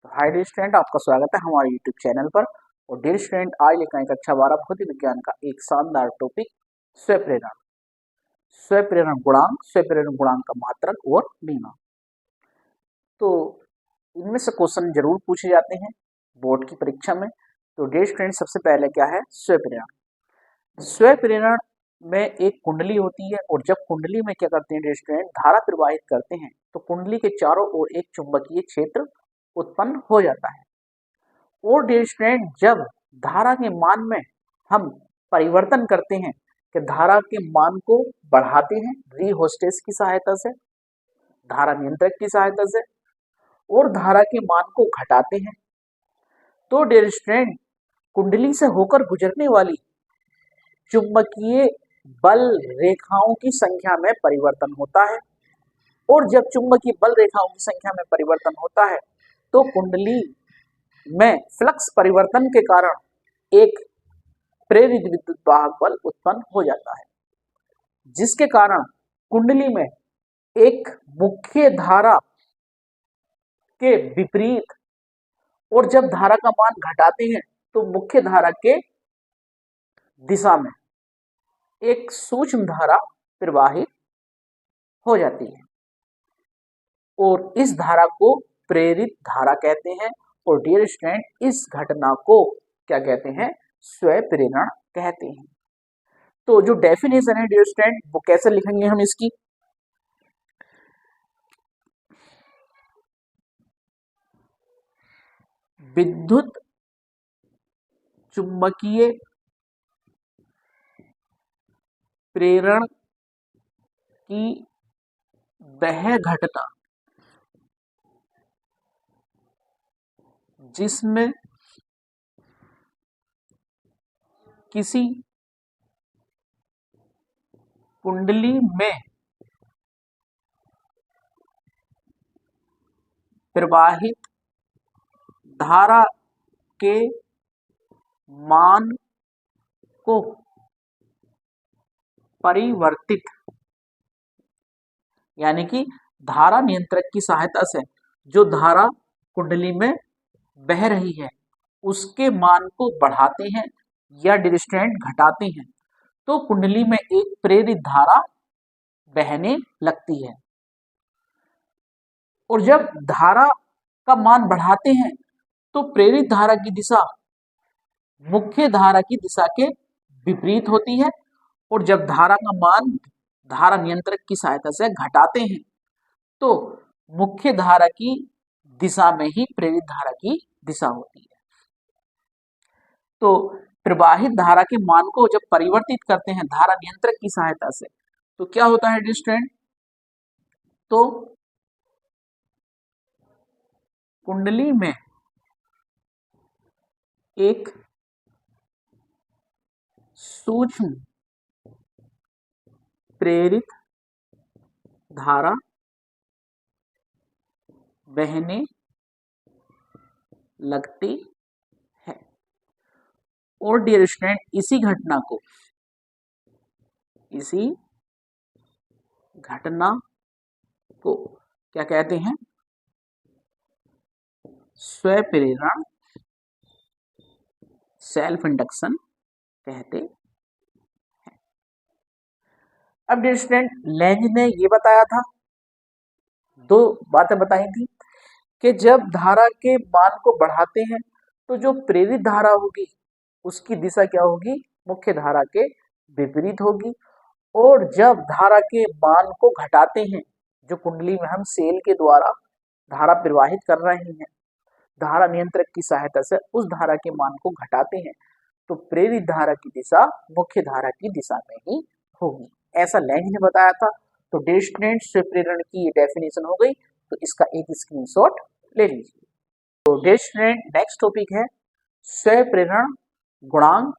Hi dear student, आपका स्वागत है हमारे यूट्यूब चैनल पर। और डियर स्टूडेंट, आज लेकर आए कक्षा 12 भौतिक विज्ञान का एक शानदार टॉपिक स्वप्रेरण। स्वप्रेरण गुणांक, स्वप्रेरण गुणांक का मात्रक और मीना। तो इनमें से क्वेश्चन जरूर पूछे जाते हैं बोर्ड की परीक्षा में। तो डियर स्टूडेंट, सबसे पहले क्या है स्वप्रेरण। स्वप्रेरण में एक कुंडली होती है, और जब कुंडली में क्या करते हैं डियर स्टूडेंट, धारा प्रवाहित करते हैं, तो कुंडली के चारों ओर एक चुंबकीय क्षेत्र उत्पन्न हो जाता है। और डियर स्टूडेंट, जब धारा के मान में हम परिवर्तन करते हैं, कि धारा के मान को बढ़ाते हैं रिहोस्टेट की सहायता से, धारा नियंत्रक की सहायता से, और धारा के मान को घटाते हैं, तो डियर स्टूडेंट कुंडली से होकर गुजरने वाली चुंबकीय बल रेखाओं की संख्या में परिवर्तन होता है। और जब चुंबकीय बल रेखाओं की संख्या में परिवर्तन होता है, तो कुंडली में फ्लक्स परिवर्तन के कारण एक प्रेरित विद्युत वाहक बल उत्पन्न हो जाता है, जिसके कारण कुंडली में एक मुख्य धारा के विपरीत, और जब धारा का मान घटाते हैं तो मुख्य धारा के दिशा में एक सूक्ष्म धारा प्रवाहित हो जाती है, और इस धारा को प्रेरित धारा कहते हैं। और डियर स्टूडेंट, इस घटना को क्या कहते हैं, स्वप्रेरण कहते हैं। तो जो डेफिनेशन है डियर स्टूडेंट, वो कैसे लिखेंगे हम इसकी। विद्युत चुंबकीय प्रेरण की वह घटना जिसमें किसी कुंडली में प्रवाहित धारा के मान को परिवर्तित, यानी कि धारा नियंत्रक की सहायता से जो धारा कुंडली में बह रही है उसके मान को बढ़ाते हैं या डिस्टेंट घटाते हैं, तो कुंडली में एक प्रेरित धारा बहने लगती है। और जब धारा का मान बढ़ाते हैं तो प्रेरित धारा की दिशा मुख्य धारा की दिशा के विपरीत होती है, और जब धारा का मान धारा नियंत्रक की सहायता से घटाते हैं तो मुख्य धारा की दिशा में ही प्रेरित धारा की दिशा होती है। तो प्रवाहित धारा के मान को जब परिवर्तित करते हैं धारा नियंत्रक की सहायता से, तो क्या होता है स्टूडेंट, तो कुंडली में एक सूक्ष्म प्रेरित धारा बहने लगती है। और डियर स्टूडेंट, इसी घटना को क्या कहते हैं, स्वप्रेरण, सेल्फ इंडक्शन कहते हैं। अब डियर स्टूडेंट, लेंज ने ये बताया था, दो बातें बताई थी, कि जब धारा के मान को बढ़ाते हैं तो जो प्रेरित धारा होगी उसकी दिशा क्या होगी, मुख्य धारा के विपरीत होगी। और जब धारा के मान को घटाते हैं, जो कुंडली में हम सेल के द्वारा धारा प्रवाहित कर रहे हैं, धारा नियंत्रक की सहायता से उस धारा के मान को घटाते हैं, तो प्रेरित धारा की दिशा मुख्य धारा की दिशा में ही होगी, ऐसा लेंज ने बताया था। तो डियर स्टूडेंट, स्वप्रेरण की ये डेफिनेशन हो गई, तो इसका एक स्क्रीनशॉट ले लीजिए। तो डियर स्टूडेंट, नेक्स्ट टॉपिक है स्वप्रेरण गुणांक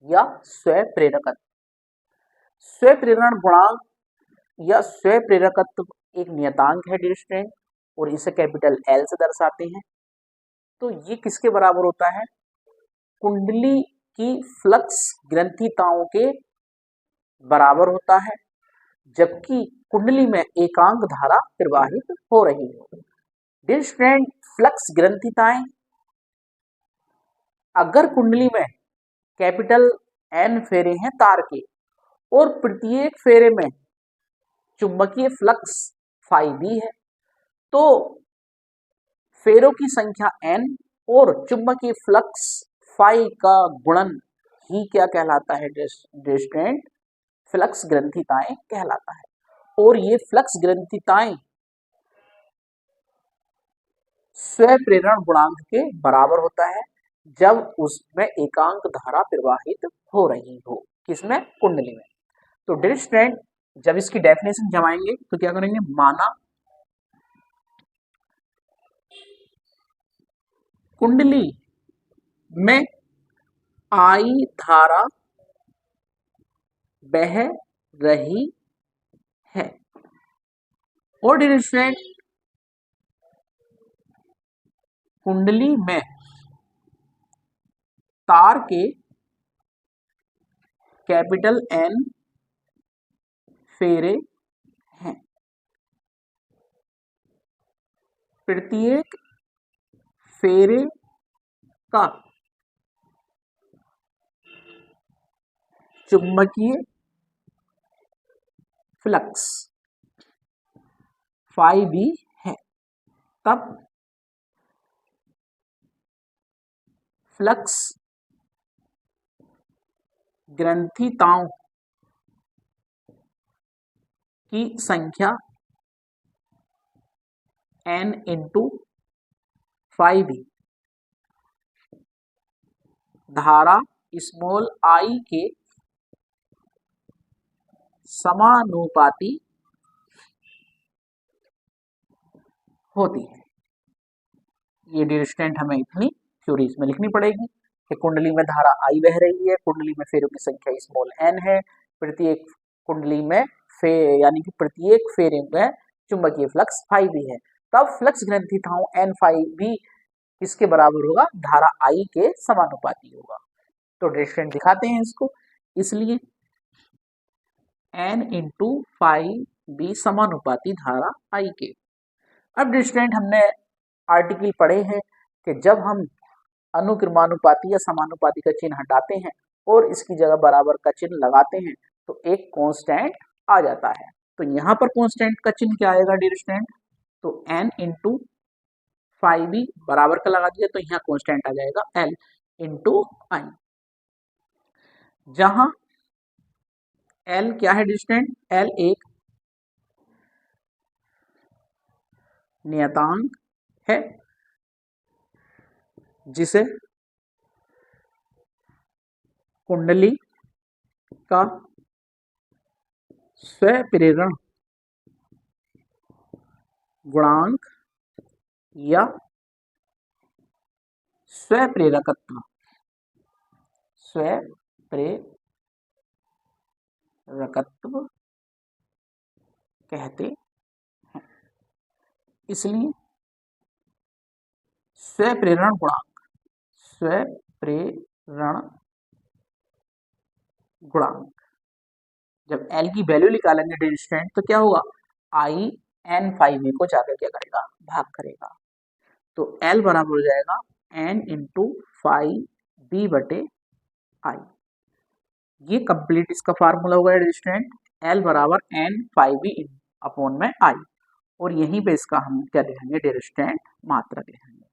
या स्वप्रेरकत्व। स्वप्रेरण गुणांक या स्वप्रेरकत्व एक नियतांक है डियर स्टूडेंट, और इसे कैपिटल एल से दर्शाते हैं। तो ये किसके बराबर होता है, कुंडली की फ्लक्स ग्रंथिताओं के बराबर होता है, जबकि कुंडली में एकांक धारा प्रवाहित हो रही हो। डियर स्टूडेंट, फ्लक्स ग्रंथिताएं अगर कुंडली में कैपिटल एन फेरे हैं तार के और प्रत्येक फेरे में चुंबकीय फ्लक्स फाई बी है, तो फेरों की संख्या n और चुंबकीय फ्लक्स फाई का गुणन ही क्या कहलाता है स्टूडेंट? फ्लक्स ग्रंथिताएं कहलाता है। और ये फ्लक्स ग्रंथिताएं स्वप्रेरण गुणांक के बराबर होता है जब उसमें एकांक धारा प्रवाहित हो रही हो। किसमें? कुंडली में। तो डियर स्टूडेंट, जब इसकी डेफिनेशन जमाएंगे तो क्या करेंगे? माना कुंडली में आई धारा बह रही है और डियर स्टूडेंट, कुंडली में तार के कैपिटल एन फेरे हैं। प्रत्येक फेरे का चुंबकीय फ्लक्स फाई बी है। तब फ्लक्स ग्रंथिताओं की संख्या n इंटू फाई बी धारा स्मॉल आई के समानुपाती होती है। ये डियर स्टूडेंट हमें इतनी थ्योरी इसमें लिखनी पड़ेगी कि कुंडली में धारा आई बह रही है, कुंडली में फेरों की संख्या स्मॉल n है, प्रत्येक कुंडली में यानी कि प्रत्येक फेरे में चुंबकीय फ्लक्स फाई बी है। तब फ्लक्स ग्रंथिताओं n फाई बी किसके बराबर होगा? धारा I के समानुपाती होगा। तो डियर स्टूडेंट दिखाते हैं इसको। इसलिए n इंटू फाई बी समानुपाती धारा I के। अब डियर स्टूडेंट, हमने आर्टिकल पढ़े हैं कि जब हम अनुक्रमानुपाती या समानुपाती का चिन्ह हटाते हैं और इसकी जगह बराबर का चिन्ह लगाते हैं तो एक कांस्टेंट आ जाता है। तो यहाँ पर कांस्टेंट का चिन्ह क्या आएगा डियर स्टूडेंट? तो n इंटू फाई बी बराबर का लगा दिया तो यहाँ कांस्टेंट आ जाएगा l इंटू आई, जहां l क्या है डियर स्टूडेंट? l एक नियतांक है जिसे कुंडली का स्वप्रेरण गुणांक या स्वप्रेरकत्व कहते हैं। इसलिए स्वप्रेरण गुणांक जब L की वैल्यू निकालेंगे डियर स्टूडेंट तो क्या होगा? I n फाई बी को जाकर क्या करेगा? भाग करेगा। तो L बराबर हो जाएगा n इंटू फाई बी बटे आई। ये कंप्लीट इसका फार्मूला होगा डियर स्टूडेंट, L बराबर n फाई बी अपॉन में आई। और यहीं पे इसका हम क्या लिखेंगे डियर स्टूडेंट? मात्रक लिखेंगे,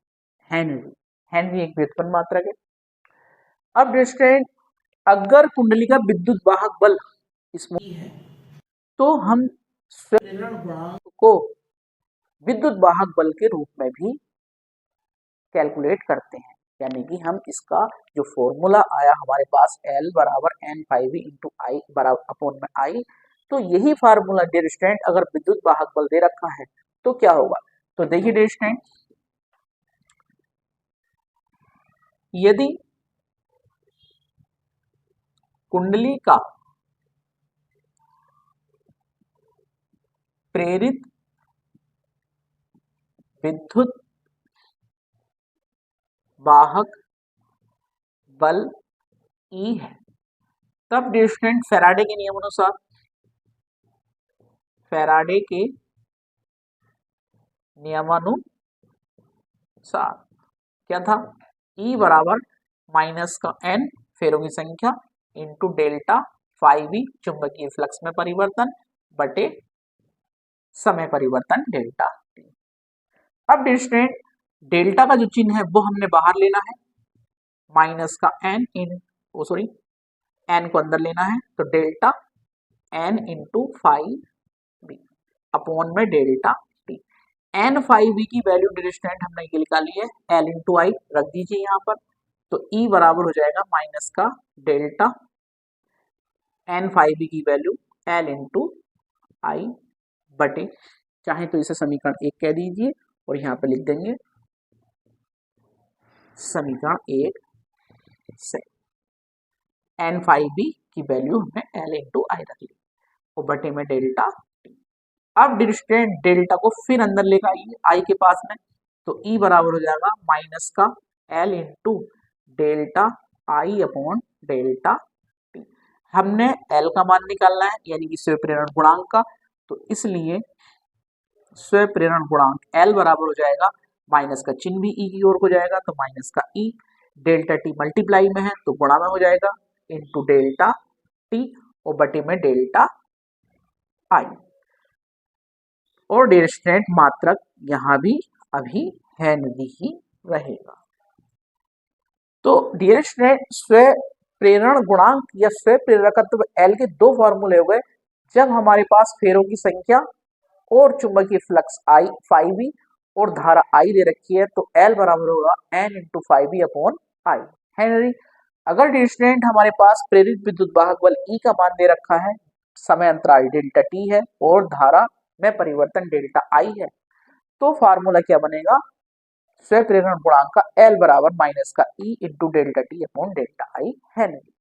हेनरी। हेनरी एक व्युत्पन्न मात्रक है। अब डियर स्टूडेंट, अगर कुंडली का विद्युत वाहक बल इसमें है तो हम स्वप्रेरण गुणांक को विद्युत वाहक बल के रूप में भी कैलकुलेट करते हैं। यानी कि हम इसका जो फॉर्मूला आया हमारे पास L बराबर n फाई बी इंटू आई बराबर अपॉन में आई, तो यही फार्मूला डियर स्टूडेंट अगर विद्युत वाहक बल दे रखा है तो क्या होगा? तो देखिए डियर स्टूडेंट, यदि कुंडली का प्रेरित विद्युत वाहक बल E है, तब डियर स्टूडेंट फैराडे के नियमानुसार, फैराडे के नियमानुसार 7 क्या था, E बराबर माइनस का n फेरों की संख्या इंटू डेल्टा फाई v चुंबकीय फ्लक्स में परिवर्तन बटे समय परिवर्तन डेल्टा t। अब स्टूडेंट डेल्टा का जो चिन्ह है वो हमने बाहर लेना है, माइनस का n n को अंदर लेना है, तो delta n into phi v upon में delta t। N phi V की वैल्यू डिस्टेंट हमने ये निकाली है, एल इंटू आई रख दीजिए यहाँ पर, तो ई बराबर हो जाएगा माइनस का डेल्टा एन फाई वी की वैल्यू एल इंटू आई बटे, चाहे तो इसे समीकरण 1 कह दीजिए और यहाँ पे लिख देंगे समीकरण 1 से एन फाई वी की वैल्यू हमने एल इंटू आई रख ली और बटे में डेल्टा। अब डिस्टेंट डेल्टा को फिर अंदर लेकर आइए आई के पास में, तो ई बराबर हो जाएगा माइनस का एल इंटू डेल्टा आई अपॉन डेल्टा टी। हमने एल का मान निकालना है यानी कि स्व प्रेरण गुणांक का, तो इसलिए स्व प्रेरण गुणांक एल बराबर हो जाएगा, माइनस का चिन्ह भी ई की ओर हो जाएगा तो माइनस का ई, डेल्टा टी मल्टीप्लाई में है तो गुणा में हो जाएगा इंटू डेल्टा टी और बटे में डेल्टा आई। और डिस्टेंट मात्रक यहां भी अभी है नहीं ही रहेगा। तो डियर स्टूडेंट स्व प्रेरण गुणांक या स्व प्रेरकत्व एल के दो फॉर्मूले हो गए, जब हमारे पास फेरों की संख्या और चुंबकीय फ्लक्स आई फाई वी और धारा आई दे रखी है, तो एल बराबर होगा N into phi V upon I henry. अगर डियर स्टूडेंट हमारे पास प्रेरित विद्युत वाहक बल ई का मान दे रखा है, समय अंतराल डेल्टा टी है और धारा में परिवर्तन डेल्टा आई है, तो फार्मूला क्या बनेगा, स्व प्रेरण गुणांक का एल बराबर माइनस का E into delta T upon delta आई है नहीं।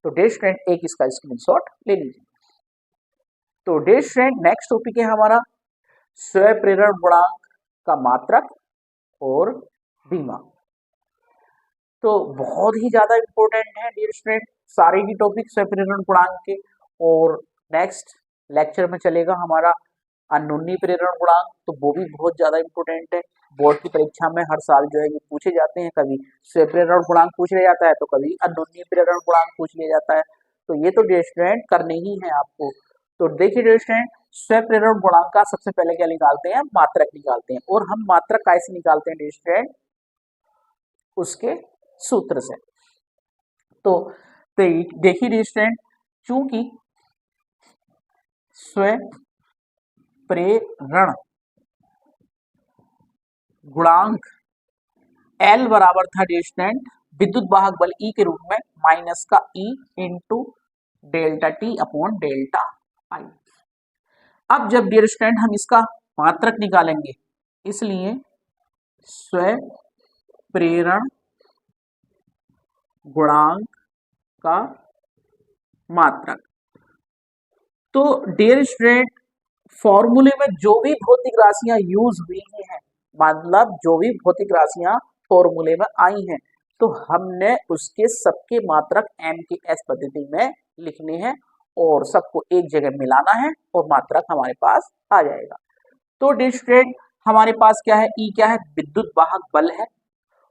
तो डे स्टूडेंट एक इसका स्क्रीनशॉट ले लीजिए। तो डे स्टूडेंट नेक्स्ट टॉपिक है हमारा स्व प्रेरण गुणांक का मात्रक और बीमा। तो बहुत ही ज्यादा इंपॉर्टेंट है डियर स्टूडेंट सारे ही टॉपिक स्व प्रेरण गुणांक के, और नेक्स्ट लेक्चर में चलेगा हमारा अनुन्नी प्रेरण गुणांक, तो वो भी बहुत ज्यादा इंपॉर्टेंट है। बोर्ड की परीक्षा में हर साल जो है ये पूछे जाते हैं, कभी स्व प्रेरण गुणांक पूछ लिया जाता है तो कभी अनुन्नी प्रेरण गुणांक पूछ लिया जाता है, तो ये तो डियर स्टूडेंट करने ही है आपको। तो देखिए डियर स्टूडेंट स्व प्रेरण गुणांक का सबसे पहले क्या निकालते हैं, मात्रक निकालते हैं, और हम मात्रक कैसे निकालते हैं डियर स्टूडेंट, उसके सूत्र से। तो देखिए डियर स्टूडेंट चूंकि स्व प्रेरण गुणांक एल बराबर था डियर स्टूडेंट विद्युत वाहक बल ई के रूप में माइनस का E into delta T upon delta आई। अब जब डियर स्टूडेंट हम इसका मात्रक निकालेंगे, इसलिए स्व प्रेरण गुणांक का मात्रक, तो डियर स्टूडेंट फॉर्मूले में जो भी भौतिक राशियां यूज हुई हैं, मतलब जो भी भौतिक राशियां फॉर्मूले में आई हैं, तो हमने उसके सबके मात्रक एम की एस पद्धति में लिखने हैं और सबको एक जगह मिलाना है और मात्रक हमारे पास आ जाएगा। तो डियर स्टूडेंट हमारे पास क्या है, ई क्या है, विद्युत वाहक बल है,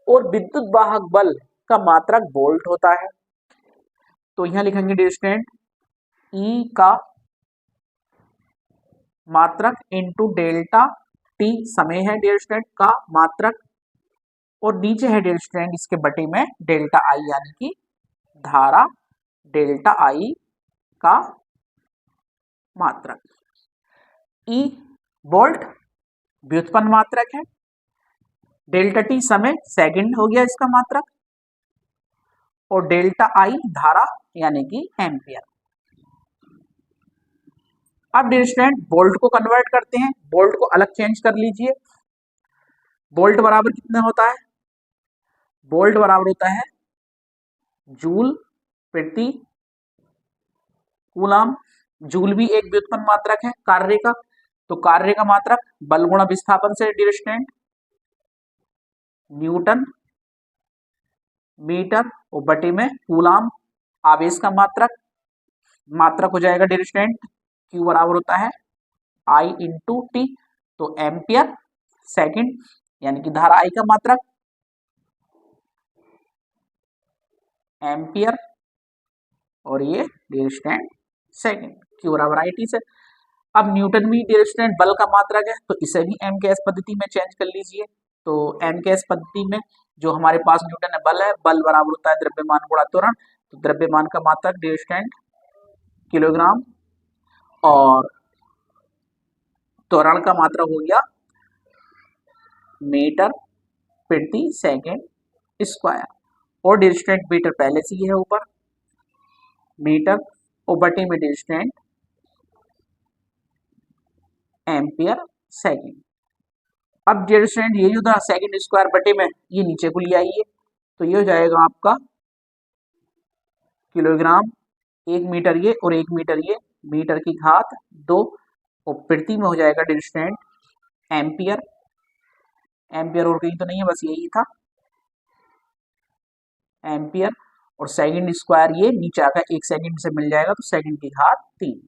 और विद्युत वाहक बल का मात्रक वोल्ट होता है, तो यहां लिखेंगे डियर स्टूडेंट ई का मात्रक इंटू डेल्टा टी समय है डियर स्टूडेंट का मात्रक, और नीचे है डियर स्टूडेंट इसके बटे में डेल्टा आई यानी कि धारा डेल्टा आई का मात्रक। ई वोल्ट व्युत्पन्न मात्रक है, डेल्टा टी समय सेकंड हो गया इसका मात्रक, और डेल्टा आई धारा यानी कि एम्पियर। अब डियर स्टूडेंट वोल्ट को कन्वर्ट करते हैं, वोल्ट को अलग चेंज कर लीजिए। वोल्ट बराबर कितना होता है, वोल्ट बराबर होता है जूल प्रति कूलम। जूल भी एक व्युत्पन्न मात्रक है कार्य का, तो कार्य का मात्रक बल गुणा विस्थापन से डियर स्टूडेंट न्यूटन मीटर और बटे में कूलम आवेश का मात्रक हो जाएगा डियर स्टूडेंट क्यू बराबर होता है आई इंटू टी, तो एम्पियर सेकंड। यानी कि धारा आई का मात्रक एम्पियर और ये डियर स्टूडेंट सेकंड, क्यू बराबर आई टी से। अब न्यूटन भी डियर स्टूडेंट बल का मात्रक है, तो इसे भी एम के एस पद्धति में चेंज कर लीजिए। तो एम के एस पद्धति में जो हमारे पास न्यूटन है बल है, बल बराबर होता है द्रव्यमान गुणा त्वरण। तो द्रव्यमान का मात्रक डियर स्टूडेंट किलोग्राम और त्वरण का मात्रक हो गया मीटर प्रति सेकेंड स्क्वायर। और डियर स्टूडेंट मीटर पहले से ही है ऊपर, मीटर और बटे में डियर स्टूडेंट एम्पियर सेकेंड। अब डियर स्टूडेंट ये जो था सेकेंड स्क्वायर बटे में ये नीचे को ले आइए, तो ये हो जाएगा आपका किलोग्राम, 1 मीटर ये और 1 मीटर ये, मीटर की घात 2 और प्रति में हो जाएगा डियर स्टूडेंट एम्पियर। एम्पियर और कहीं तो नहीं है, बस यही था एम्पियर। और सेकंड स्क्वायर ये नीचे आकर 1 सेकंड से मिल जाएगा, तो सेकंड की घात 3,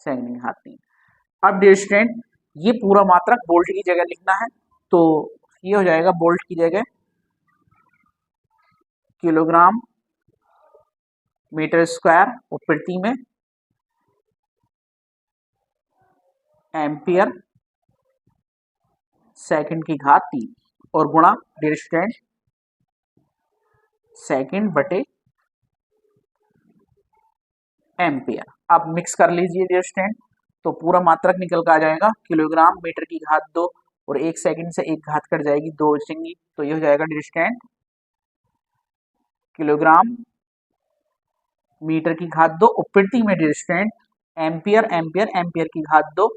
सेकंड की घात 3। अब डियर स्टूडेंट ये पूरा मात्रक वोल्ट की जगह लिखना है, तो ये हो जाएगा वोल्ट की जगह किलोग्राम मीटर स्क्वायर और प्रति में एम्पियर सेकंड की घात 3 और गुणा डियर स्टूडेंट सेकंड बटे एम्पियर। अब मिक्स कर लीजिए डियर स्टूडेंट, तो पूरा मात्रक निकल कर आ जाएगा किलोग्राम मीटर की घात 2 और 1 सेकंड से एक घात कट जाएगी, 2 बचेंगी, तो ये हो जाएगा डियर स्टूडेंट किलोग्राम मीटर की घात 2 और प्रति में dear student ampere, ampere ampere की घात 2,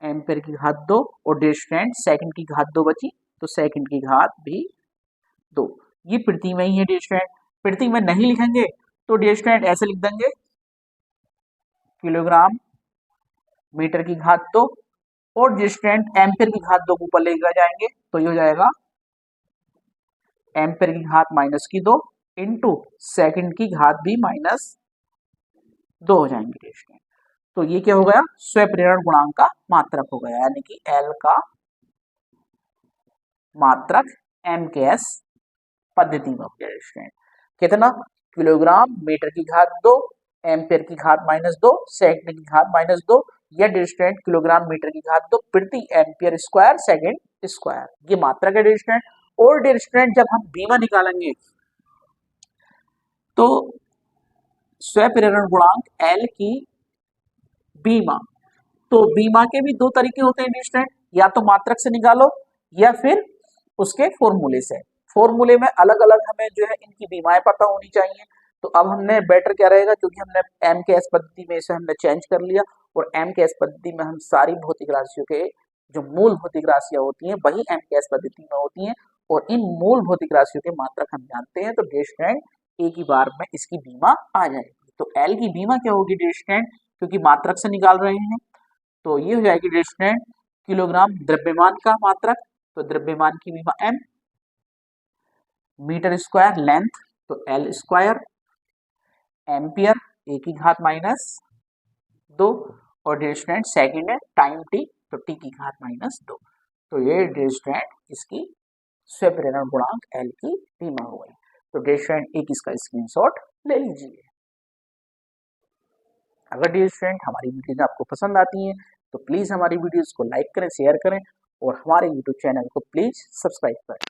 एम्पियर की घात 2 और डियर स्टूडेंट सेकंड की घात 2 बची, तो सेकंड की घात भी 2। ये प्रति में ही है डियर स्टूडेंट। प्रति में नहीं लिखेंगे तो डियर स्टूडेंट ऐसे लिख देंगे किलोग्राम मीटर की घात 2 और डियर स्टूडेंट एम्पियर की घात 2 को ऊपर लेकर जाएंगे, तो ये हो जाएगा एम्पियर की घात -2 इंटू सेकंड की घात भी -2 हो जाएंगे डियर स्टूडेंट। तो ये क्या हो गया, स्वप्रेरण गुणांक का मात्रक हो गया, यानी कि एल का मात्रक एम के एस पद्धति में हो गया डियर स्टूडेंट। कितना, किलोग्राम मीटर की घात 2 एम्पियर की घात -2 सेकंड की घात -2 या डियर स्टूडेंट किलोग्राम मीटर की घात 2 प्रति एम्पियर स्क्वायर सेकंड स्क्वायर, ये मात्रक है डियर स्टूडेंट। और डियर स्टूडेंट जब हम बीमा निकालेंगे तो स्वप्रेरण गुणांक एल की बीमा, तो बीमा के भी दो तरीके होते हैं डियर स्टूडेंट, या तो मात्रक से निकालो या फिर उसके फॉर्मूले से। फॉर्मूले में अलग अलग हमें जो है इनकी बीमाएं पता होनी चाहिए। तो अब हमने बेटर क्या रहेगा, क्योंकि हमने एम के एस पद्धति में इसे हमने चेंज कर लिया और एम के एस पद्धति में हम सारी भौतिक राशियों के जो मूल भौतिक राशियां होती हैं वही एम के एस पद्धति में होती हैं, और इन मूल भौतिक राशियों के मात्रक हम जानते हैं। तो डियर स्टूडेंट एक ही बार में इसकी बीमा आ जाएगी। तो एल की बीमा क्या होगी डियर स्टूडेंट, क्योंकि मात्रक से निकाल रहे हैं, तो ये हो जाएगी डियर स्टूडेंट किलोग्राम द्रव्यमान का मात्रक, तो द्रव्यमान की बीमा एम, मीटर स्क्वायर लेंथ तो एल स्क्वायर, एम्पियर ए की घात -2 और डियर स्टूडेंट सेकंड है टाइम टी, तो टी की घात -2। तो ये डियर स्टूडेंट इसकी स्वप्रेरण गुणांक एल की बीमा हो गई। तो डियर स्टूडेंट एक इसका स्क्रीनशॉट ले लीजिए। अगर डियर स्टूडेंट हमारी वीडियोज आपको पसंद आती हैं तो प्लीज हमारी वीडियोज को लाइक करें, शेयर करें और हमारे यूट्यूब चैनल को प्लीज सब्सक्राइब करें।